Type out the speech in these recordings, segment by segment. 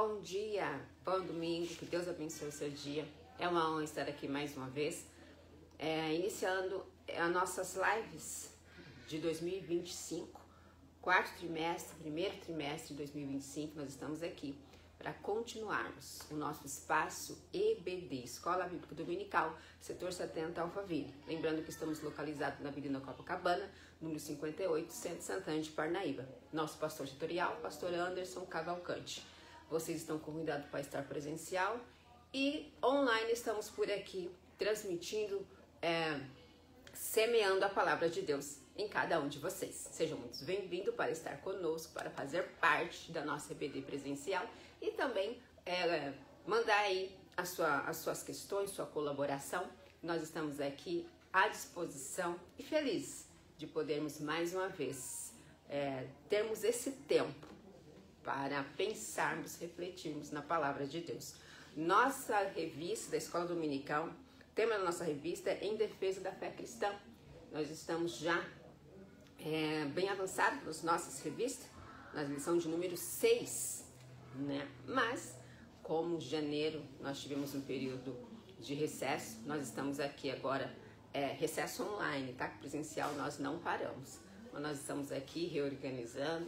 Bom dia, bom domingo, que Deus abençoe o seu dia. É uma honra estar aqui mais uma vez, iniciando as nossas lives de 2025, quarto trimestre, primeiro trimestre de 2025, nós estamos aqui para continuarmos o nosso espaço EBD, Escola Bíblica Dominical, setor 70 Alphaville. Lembrando que estamos localizados na Avenida Copacabana, número 58, Centro Santana de Parnaíba. Nosso pastor setorial, pastor Anderson Cavalcante. Vocês estão convidados para estar presencial e online estamos por aqui transmitindo, semeando a palavra de Deus em cada um de vocês. Sejam muito bem-vindos para estar conosco, para fazer parte da nossa EBD presencial e também mandar aí as suas questões, sua colaboração. Nós estamos aqui à disposição e felizes de podermos mais uma vez termos esse tempo para pensarmos, refletirmos na palavra de Deus. Nossa revista da Escola Dominical, o tema da nossa revista é Em Defesa da Fé Cristã. Nós estamos já bem avançados nas nossas revistas, na lição de número 6, né? Mas, como em janeiro nós tivemos um período de recesso, nós estamos aqui agora, recesso online, tá? Presencial nós não paramos, mas nós estamos aqui reorganizando,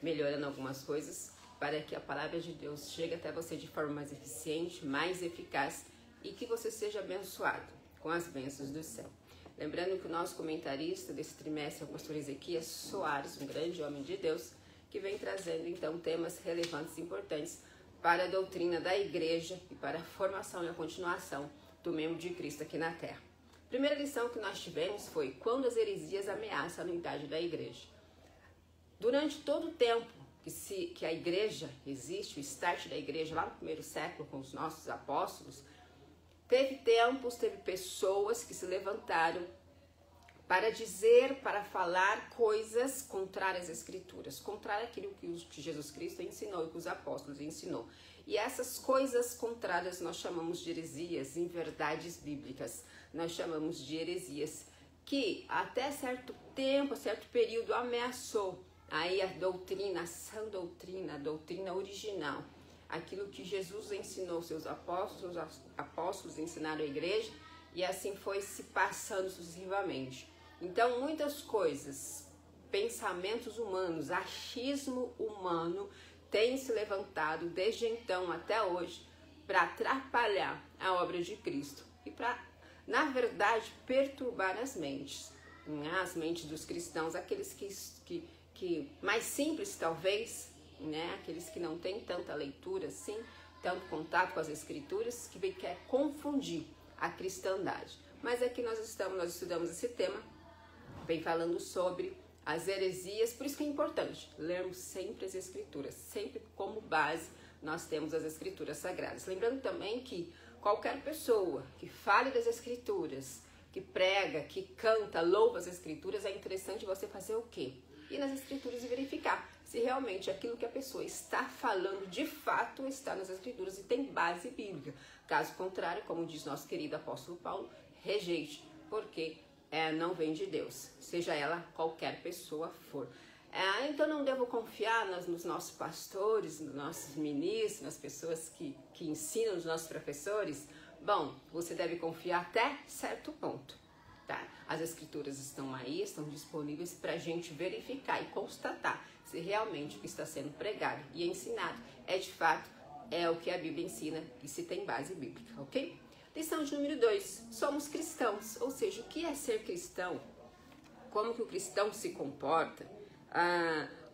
melhorando algumas coisas para que a palavra de Deus chegue até você de forma mais eficiente, mais eficaz e que você seja abençoado com as bênçãos do céu. Lembrando que o nosso comentarista desse trimestre é o pastor Ezequias Soares, um grande homem de Deus, que vem trazendo então temas relevantes e importantes para a doutrina da igreja e para a formação e a continuação do membro de Cristo aqui na terra. A primeira lição que nós tivemos foi quando as heresias ameaçam a unidade da igreja. Durante todo o tempo que a igreja existe, o start da igreja lá no primeiro século com os nossos apóstolos, teve pessoas que se levantaram para dizer, para falar coisas contrárias às escrituras, contrárias àquilo que Jesus Cristo ensinou e que os apóstolos ensinou. E essas coisas contrárias nós chamamos de heresias, inverdades bíblicas, nós chamamos de heresias que até certo tempo, certo período ameaçou aí a doutrina, a sã doutrina, a doutrina original, aquilo que Jesus ensinou seus apóstolos, os apóstolos ensinaram a igreja e assim foi se passando sucessivamente. Então muitas coisas, pensamentos humanos, achismo humano tem se levantado desde então até hoje para atrapalhar a obra de Cristo e para, na verdade, perturbar as mentes, né? As mentes dos cristãos, aqueles que mais simples talvez, né? Aqueles que não têm tanta leitura assim, tanto contato com as escrituras, que quer confundir a cristandade. Mas aqui nós estudamos esse tema, vem falando sobre as heresias, por isso que é importante lermos sempre as escrituras, sempre como base nós temos as escrituras sagradas. Lembrando também que qualquer pessoa que fale das escrituras, que prega, que canta, louva as escrituras, é interessante você fazer o quê? Ir nas escrituras e verificar se realmente aquilo que a pessoa está falando de fato está nas escrituras e tem base bíblica. Caso contrário, como diz nosso querido apóstolo Paulo, rejeite, porque não vem de Deus, seja ela qualquer pessoa for. Então não devo confiar nos nossos pastores, nos nossos ministros, nas pessoas que ensinam, os nossos professores. Bom, você deve confiar até certo ponto. Tá? As escrituras estão aí, estão disponíveis para a gente verificar e constatar se realmente o que está sendo pregado e ensinado é de fato o que a Bíblia ensina e se tem base bíblica, ok? Lição de número 2, somos cristãos, ou seja, o que é ser cristão? Como que o cristão se comporta?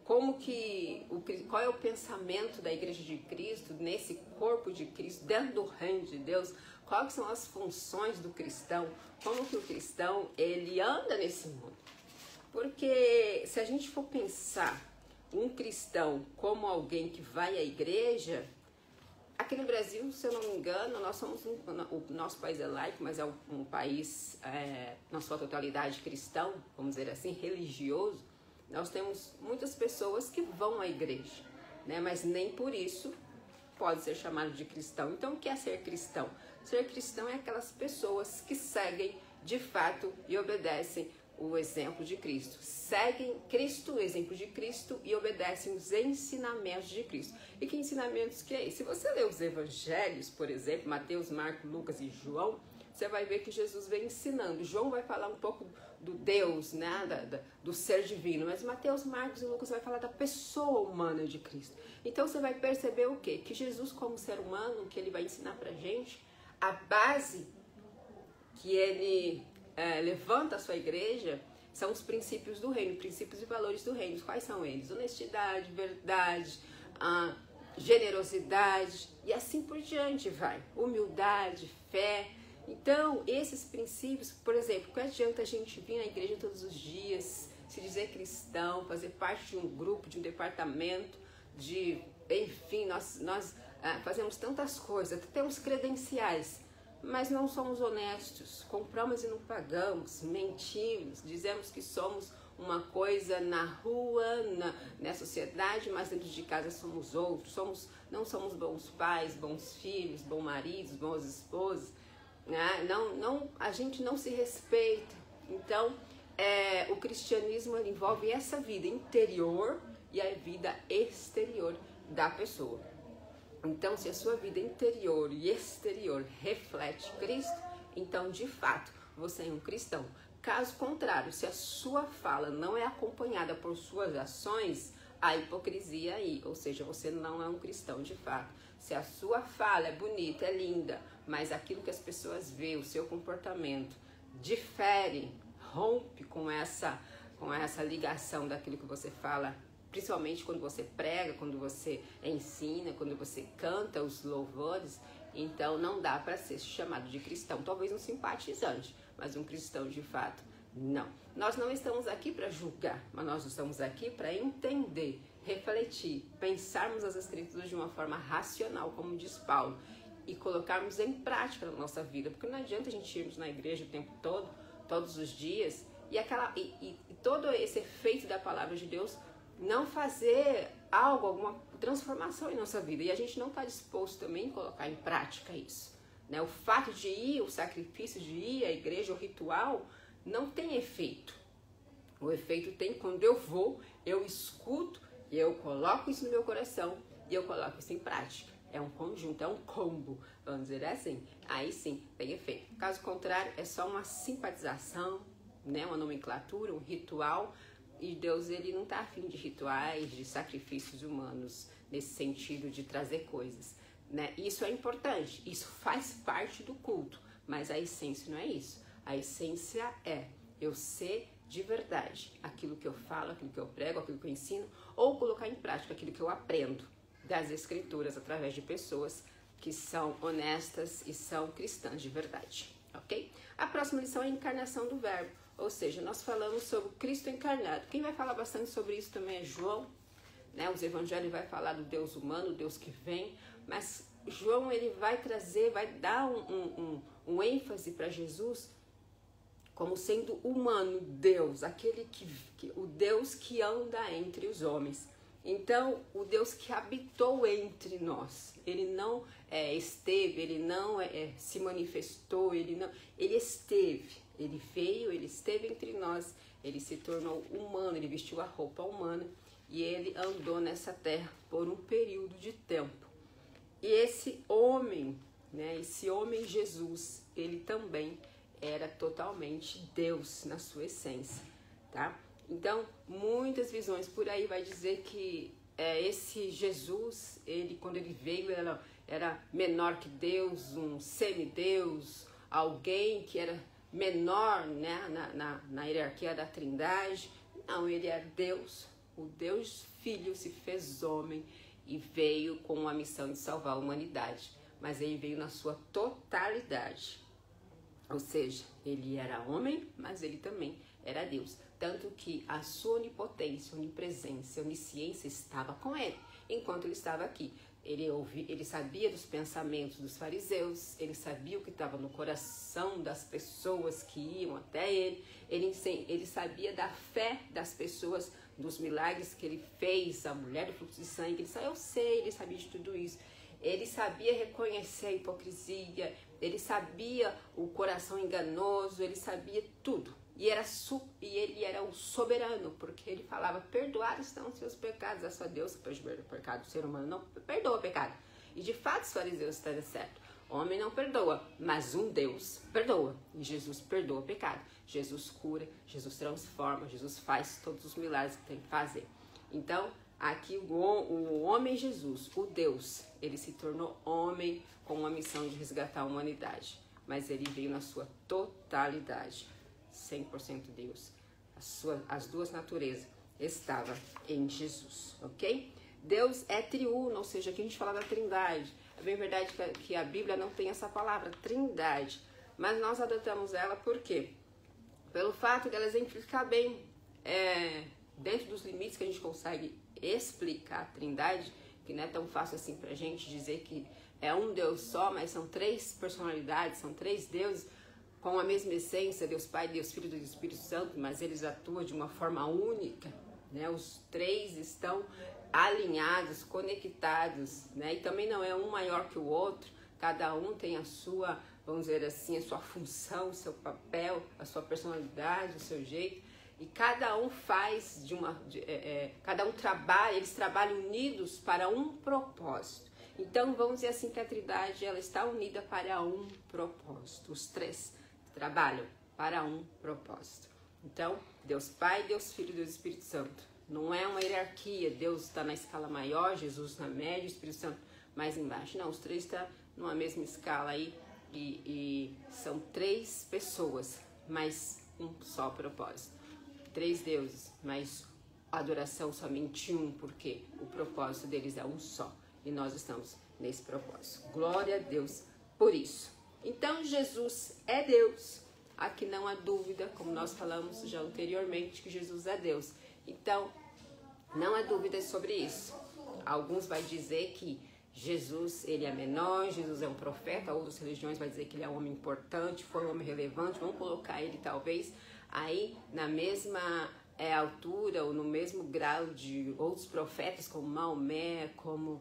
Qual é o pensamento da Igreja de Cristo, nesse corpo de Cristo, dentro do reino de Deus? Quais são as funções do cristão? Como que o cristão ele anda nesse mundo? Porque se a gente for pensar um cristão como alguém que vai à igreja, aqui no Brasil, se eu não me engano, nós somos o nosso país é laico, mas é um país, na sua totalidade cristão, vamos dizer assim, religioso. Nós temos muitas pessoas que vão à igreja, né? Mas nem por isso pode ser chamado de cristão. Então, o que é ser cristão? Ser cristão é aquelas pessoas que seguem de fato e obedecem o exemplo de Cristo, seguem Cristo, o exemplo de Cristo e obedecem os ensinamentos de Cristo. E que ensinamentos que é esse? Se você ler os evangelhos, por exemplo, Mateus, Marcos, Lucas e João, você vai ver que Jesus vem ensinando. João vai falar um pouco do Deus, né, do ser divino, mas Mateus, Marcos e Lucas vai falar da pessoa humana de Cristo. Então você vai perceber o quê? Que Jesus, como ser humano, que ele vai ensinar pra gente, a base que ele levanta a sua igreja são os princípios do reino, princípios e valores do reino. Quais são eles? Honestidade, verdade, generosidade e assim por diante vai. Humildade, fé. Então, esses princípios, por exemplo, que adianta a gente vir na igreja todos os dias, se dizer cristão, fazer parte de um grupo, de um departamento, enfim, nós fazemos tantas coisas, temos credenciais, mas não somos honestos, compramos e não pagamos, mentimos, dizemos que somos uma coisa na rua, na sociedade, mas dentro de casa somos outros, não somos bons pais, bons filhos, bons maridos, bons esposos, né? A gente não se respeita. Então, o cristianismo ele envolve essa vida interior e a vida exterior da pessoa. Então, se a sua vida interior e exterior reflete Cristo, então, de fato, você é um cristão. Caso contrário, se a sua fala não é acompanhada por suas ações, há hipocrisia aí, ou seja, você não é um cristão de fato. Se a sua fala é bonita, é linda, mas aquilo que as pessoas veem, o seu comportamento, difere, rompe com essa ligação daquilo que você fala, principalmente quando você prega, quando você ensina, quando você canta os louvores, então não dá para ser chamado de cristão. Talvez um simpatizante, mas um cristão de fato, não. Nós não estamos aqui para julgar, mas nós estamos aqui para entender, refletir, pensarmos as escrituras de uma forma racional, como diz Paulo, e colocarmos em prática na nossa vida, porque não adianta a gente irmos na igreja o tempo todo, todos os dias, e todo esse efeito da palavra de Deus não fazer alguma transformação em nossa vida, e a gente não está disposto também a colocar em prática isso, né? O fato de ir, o sacrifício de ir à igreja, o ritual, não tem efeito. O efeito tem quando eu vou, eu escuto, eu coloco isso no meu coração e eu coloco isso em prática. É um conjunto, é um combo, vamos dizer assim. Aí sim, tem efeito. Caso contrário, é só uma simpatização, né? Uma nomenclatura, um ritual. E Deus, ele não está afim de rituais, de sacrifícios humanos, nesse sentido de trazer coisas, né? Isso é importante, isso faz parte do culto, mas a essência não é isso. A essência é eu ser de verdade aquilo que eu falo, aquilo que eu prego, aquilo que eu ensino, ou colocar em prática aquilo que eu aprendo das escrituras através de pessoas que são honestas e são cristãs de verdade, ok? A próxima lição é a encarnação do verbo, ou seja, nós falamos sobre o Cristo encarnado. Quem vai falar bastante sobre isso também é João, né? Os evangelhos vai falar do Deus humano, o Deus que vem, mas João ele vai trazer, vai dar um ênfase para Jesus como sendo humano, Deus, o Deus que anda entre os homens. Então, o Deus que habitou entre nós, ele não esteve, ele não se manifestou, ele esteve, ele veio, ele esteve entre nós, ele se tornou humano, ele vestiu a roupa humana e ele andou nessa terra por um período de tempo. E esse homem, né, esse homem Jesus, ele também era totalmente Deus na sua essência, tá? Então, muitas visões por aí vai dizer que esse Jesus, quando ele veio, era menor que Deus, um semideus, alguém que era menor, né, na hierarquia da Trindade. Não, ele era Deus, o Deus Filho se fez homem e veio com a missão de salvar a humanidade, mas ele veio na sua totalidade. Ou seja, ele era homem, mas ele também era Deus. Tanto que a sua onipotência, onipresença, onisciência estava com ele, enquanto ele estava aqui. Ele sabia dos pensamentos dos fariseus, ele sabia o que estava no coração das pessoas que iam até ele, ele sabia da fé das pessoas, dos milagres que ele fez, a mulher do fluxo de sangue, ele sabia de tudo isso. Ele sabia reconhecer a hipocrisia, ele sabia o coração enganoso, ele sabia tudo. e ele era o soberano, porque ele falava, perdoados estão os seus pecados. É só Deus que pode perdoar o pecado, o ser humano não perdoa o pecado. E de fato os fariseus estavam certos. Homem não perdoa, mas um Deus perdoa. E Jesus perdoa o pecado. Jesus cura, Jesus transforma, Jesus faz todos os milagres que tem que fazer. Então, aqui o homem Jesus, o Deus, ele se tornou homem com uma missão de resgatar a humanidade. Mas ele veio na sua totalidade, 100% Deus. As duas naturezas estavam em Jesus, ok? Deus é triuno, ou seja, aqui a gente fala da trindade. É bem verdade que a Bíblia não tem essa palavra, trindade. Mas nós adotamos ela por quê? Pelo fato de ela exemplificar bem, dentro dos limites que a gente consegue explicar a trindade, que não é tão fácil assim pra gente dizer que é um Deus só, mas são 3 personalidades, são 3 deuses com a mesma essência, Deus Pai, Deus Filho e Deus Espírito Santo, mas eles atuam de uma forma única, né? Os 3 estão alinhados, conectados, né? E também não é um maior que o outro, cada um tem a sua, vamos dizer assim, a sua função, o seu papel, a sua personalidade, o seu jeito, e cada um faz cada um trabalha, eles trabalham unidos para um propósito. Então vamos dizer assim que a Trindade ela está unida para um propósito, os 3 trabalham para um propósito. Então, Deus Pai, Deus Filho e Deus Espírito Santo. Não é uma hierarquia, Deus está na escala maior, Jesus na média, Espírito Santo mais embaixo. Não, os 3 estão numa mesma escala aí e são 3 pessoas, mas um só propósito. 3 deuses, mas adoração somente um, porque o propósito deles é um só. E nós estamos nesse propósito. Glória a Deus por isso. Então, Jesus é Deus. Aqui não há dúvida, como nós falamos já anteriormente, que Jesus é Deus. Então, não há dúvida sobre isso. Alguns vão dizer que Jesus ele é menor, Jesus é um profeta, outras religiões vão dizer que ele é um homem importante, foi um homem relevante, vamos colocar ele talvez aí na mesma altura ou no mesmo grau de outros profetas como Maomé, como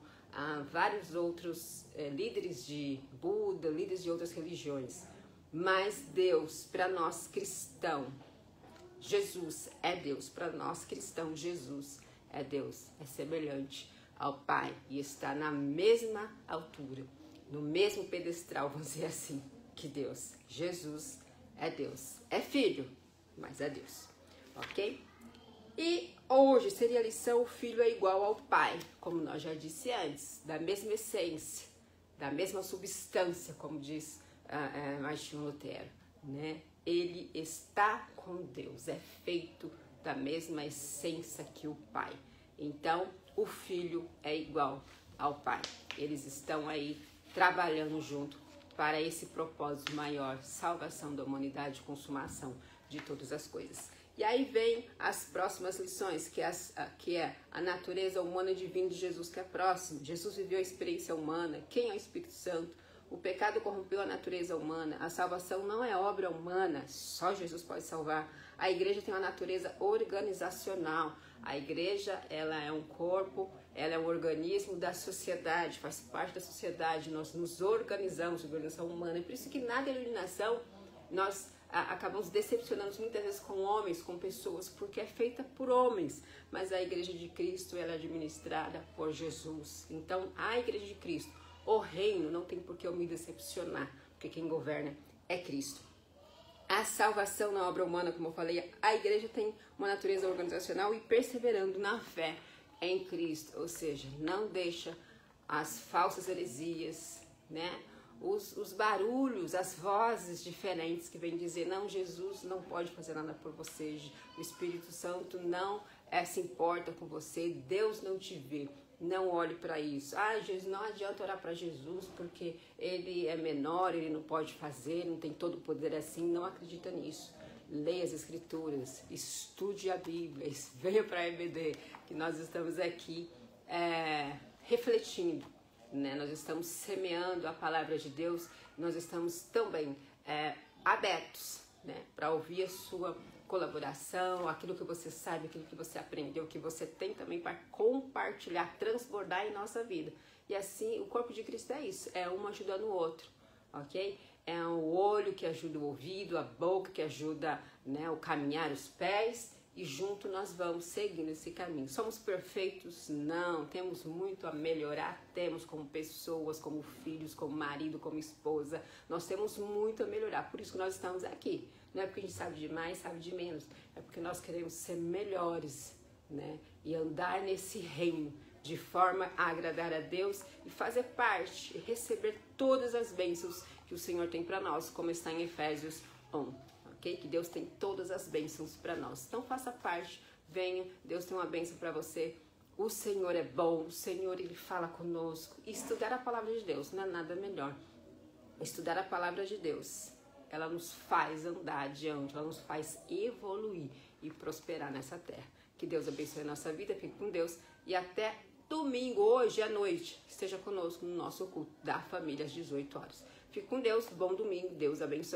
vários outros líderes de Buda, líderes de outras religiões. Mas Deus, para nós cristãos, Jesus é Deus. Para nós cristãos, Jesus é Deus. É semelhante ao Pai e está na mesma altura, no mesmo pedestal, vamos dizer assim, que Deus. Jesus é Deus. É filho, mas é Deus. Ok? E hoje seria a lição: o filho é igual ao pai, como nós já disse antes, da mesma essência, da mesma substância, como diz Martinho Lutero, né? Ele está com Deus, é feito da mesma essência que o pai. Então, o filho é igual ao pai. Eles estão aí trabalhando junto para esse propósito maior, salvação da humanidade, consumação de todas as coisas. E aí vem as próximas lições, que é a natureza humana e divina de Jesus, que é próximo. Jesus viveu a experiência humana. Quem é o Espírito Santo? O pecado corrompeu a natureza humana. A salvação não é obra humana, só Jesus pode salvar. A igreja tem uma natureza organizacional. A igreja, ela é um corpo, ela é um organismo da sociedade, faz parte da sociedade. Nós nos organizamos, organização humana. E por isso que na denominação nós acabamos decepcionando muitas vezes com homens, com pessoas, porque é feita por homens, mas a igreja de Cristo ela é administrada por Jesus. Então a igreja de Cristo, o reino, não tem por que eu me decepcionar, porque quem governa é Cristo. A salvação na obra humana, como eu falei, a igreja tem uma natureza organizacional e perseverando na fé em Cristo, ou seja, não deixa as falsas heresias, né? Os barulhos, as vozes diferentes que vêm dizer, não, Jesus não pode fazer nada por você, o Espírito Santo não se importa com você, Deus não te vê, não olhe para isso. Jesus, não adianta orar para Jesus porque ele é menor, ele não pode fazer, não tem todo o poder assim, não acredita nisso. Leia as Escrituras, estude a Bíblia, venha para a EBD, que nós estamos aqui refletindo. Né? Nós estamos semeando a palavra de Deus, nós estamos também abertos, né? Para ouvir a sua colaboração, aquilo que você sabe, aquilo que você aprendeu, que você tem também para compartilhar, transbordar em nossa vida. E assim, o corpo de Cristo é isso, é um ajudando o outro, ok? É o olho que ajuda o ouvido, a boca que ajuda, né, o caminhar, os pés, e junto nós vamos seguindo esse caminho. Somos perfeitos? Não. Temos muito a melhorar? Temos, como pessoas, como filhos, como marido, como esposa. Nós temos muito a melhorar. Por isso que nós estamos aqui. Não é porque a gente sabe de mais, sabe de menos. É porque nós queremos ser melhores, né? E andar nesse reino de forma a agradar a Deus e fazer parte, e receber todas as bênçãos que o Senhor tem para nós, como está em Efésios 1. Okay? Que Deus tem todas as bênçãos para nós. Então faça parte, venha, Deus tem uma bênção para você. O Senhor é bom, o Senhor Ele fala conosco. E estudar a palavra de Deus não é nada melhor. Estudar a palavra de Deus, ela nos faz andar adiante, ela nos faz evoluir e prosperar nessa terra. Que Deus abençoe a nossa vida, fique com Deus e até domingo, hoje à noite, esteja conosco no nosso culto da família às 18 horas. Fique com Deus, bom domingo, Deus abençoe.